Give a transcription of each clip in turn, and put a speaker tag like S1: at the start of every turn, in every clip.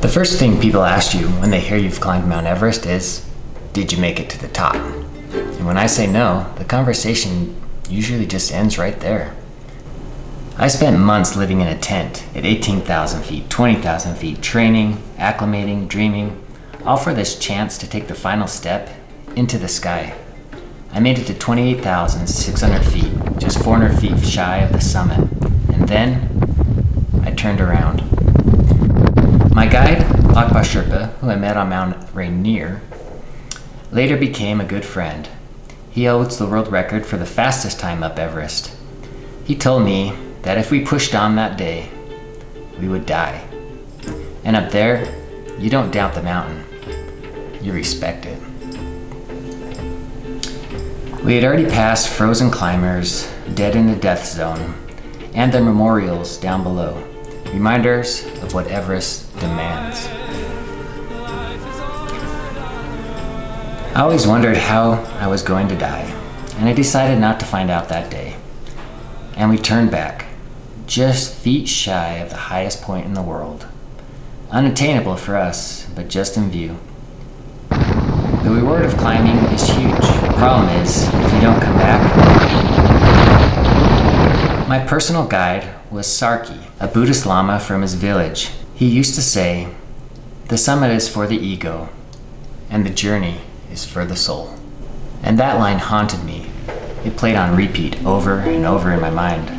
S1: The first thing people ask you when they hear you've climbed Mount Everest is, did you make it to the top? And when I say no, the conversation usually just ends right there. I spent months living in a tent at 18,000 feet, 20,000 feet, training, acclimating, dreaming, all for this chance to take the final step into the sky. I made it to 28,600 feet, just 400 feet shy of the summit, and then I turned around. My guide, Akpa Sherpa, who I met on Mount Rainier, later became a good friend. He holds the world record for the fastest time up Everest. He told me that if we pushed on that day, we would die. And up there, you don't doubt the mountain, you respect it. We had already passed frozen climbers, dead in the death zone, and their memorials down below, reminders of what Everest demands. I always wondered how I was going to die, and I decided not to find out that day. And we turned back, just feet shy of the highest point in the world. Unattainable for us, but just in view. The reward of climbing is huge. The problem is, if you don't come back. My personal guide was Sarki, a Buddhist Lama from his village. He used to say, the summit is for the ego, and the journey is for the soul. And that line haunted me. It played on repeat over and over in my mind.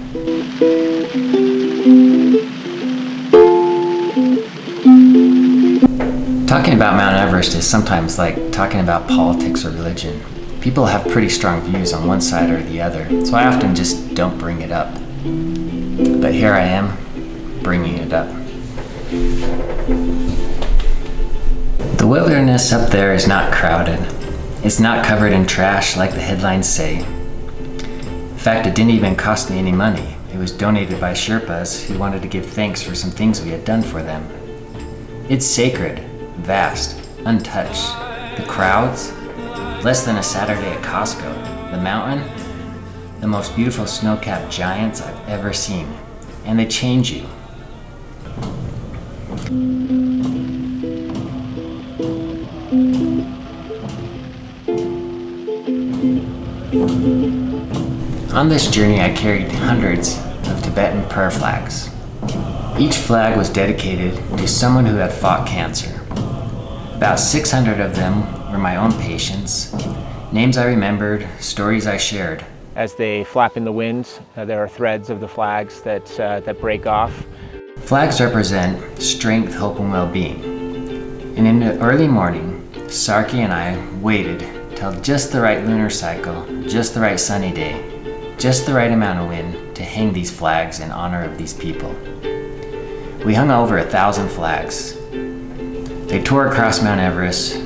S1: Talking about Mount Everest is sometimes like talking about politics or religion. People have pretty strong views on one side or the other, so I often just don't bring it up. But here I am, bringing it up. The wilderness up there is not crowded. It's not covered in trash like the headlines say. In fact, it didn't even cost me any money. It was donated by Sherpas who wanted to give thanks for some things we had done for them. It's sacred, vast, untouched. The crowds, less than a Saturday at Costco. The mountain, the most beautiful snow-capped giants I've ever seen. And they change you. On this journey, I carried hundreds of Tibetan prayer flags. Each flag was dedicated to someone who had fought cancer. About 600 of them were my own patients, names I remembered, stories I shared.
S2: As they flap in the wind, there are threads of the flags that break off.
S1: Flags represent strength, hope, and well-being. And in the early morning, Sarki and I waited till just the right lunar cycle, just the right sunny day, just the right amount of wind to hang these flags in honor of these people. We hung over 1,000 flags. They tore across Mount Everest,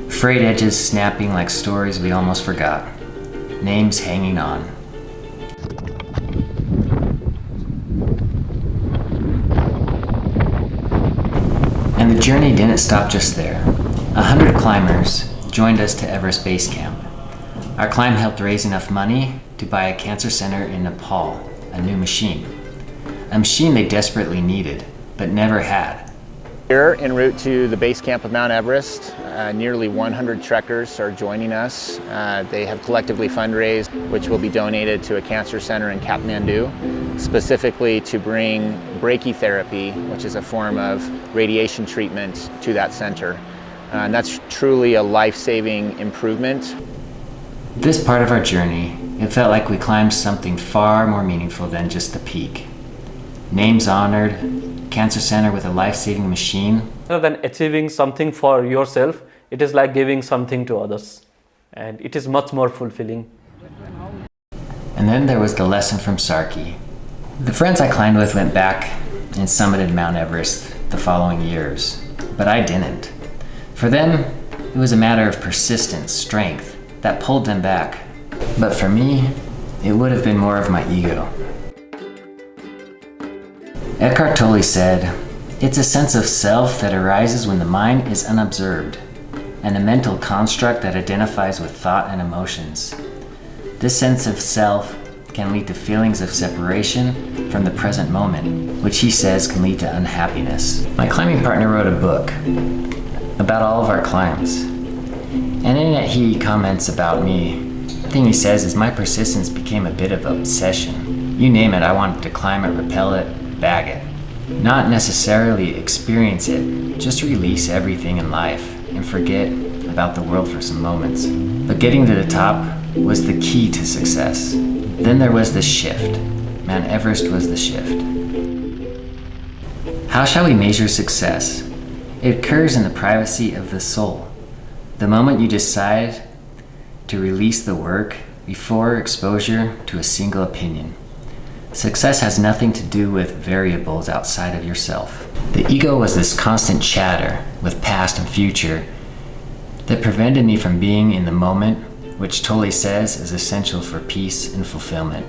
S1: frayed edges snapping like stories we almost forgot, names hanging on. And the journey didn't stop just there. 100 climbers joined us to Everest Base Camp. Our climb helped raise enough money to buy a cancer center in Nepal, a new machine. A machine they desperately needed, but never had.
S2: Here en route to the base camp of Mount Everest, nearly 100 trekkers are joining us. They have collectively fundraised, which will be donated to a cancer center in Kathmandu, specifically to bring brachytherapy, which is a form of radiation treatment, to that center. And that's truly a life-saving improvement.
S1: This part of our journey, it felt like we climbed something far more meaningful than just the peak. Names honored, cancer center with a life-saving machine.
S3: Rather than achieving something for yourself, it is like giving something to others. And it is much more fulfilling.
S1: And then there was the lesson from Sarki. The friends I climbed with went back and summited Mount Everest the following years, but I didn't. For them, it was a matter of persistence, strength, that pulled them back. But for me, it would have been more of my ego. Eckhart Tolle said, "It's a sense of self that arises when the mind is unobserved, and a mental construct that identifies with thought and emotions. This sense of self can lead to feelings of separation from the present moment, which he says can lead to unhappiness. My climbing partner wrote a book about all of our climbs, and in it he comments about me. The thing he says is my persistence became a bit of an obsession. You name it, I wanted to climb it, rappel it, bag it. Not necessarily experience it, just release everything in life and forget about the world for some moments. But getting to the top was the key to success. Then there was the shift. Mount Everest was the shift. How shall we measure success? It occurs in the privacy of the soul. The moment you decide to release the work before exposure to a single opinion. Success has nothing to do with variables outside of yourself. The ego was this constant chatter with past and future that prevented me from being in the moment, which Tolle says is essential for peace and fulfillment.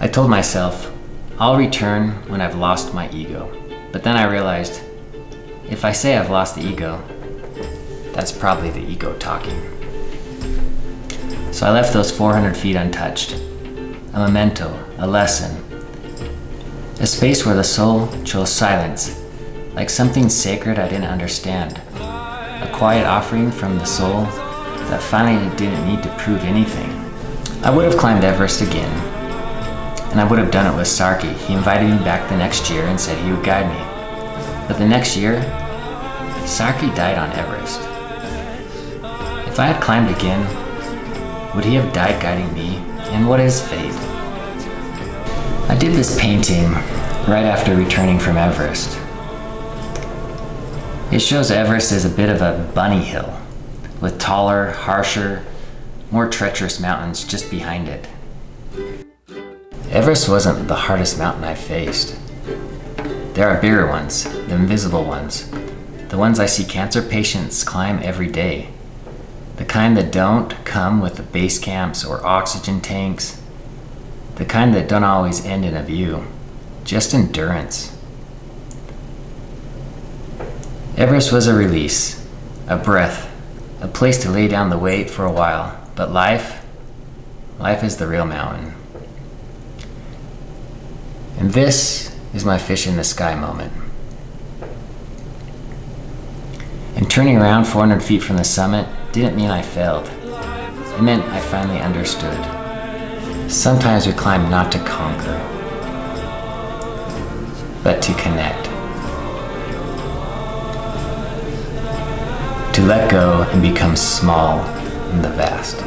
S1: I told myself, I'll return when I've lost my ego. But then I realized, if I say I've lost the ego, that's probably the ego talking. So I left those 400 feet untouched. A memento, a lesson. A space where the soul chose silence, like something sacred I didn't understand. A quiet offering from the soul that finally didn't need to prove anything. I would have climbed Everest again, and I would have done it with Sarki. He invited me back the next year and said he would guide me. But the next year, Sarki died on Everest. If I had climbed again, would he have died guiding me? And what is fate? I did this painting right after returning from Everest. It shows Everest as a bit of a bunny hill, with taller, harsher, more treacherous mountains just behind it. Everest wasn't the hardest mountain I faced. There are bigger ones, the invisible ones, the ones I see cancer patients climb every day, the kind that don't come with the base camps or oxygen tanks, the kind that don't always end in a view, just endurance. Everest was a release, a breath, a place to lay down the weight for a while, but life is the real mountain. And this is my fish in the sky moment. And turning around 400 feet from the summit didn't mean I failed. It meant I finally understood. Sometimes we climb not to conquer, but to connect. To let go and become small in the vast.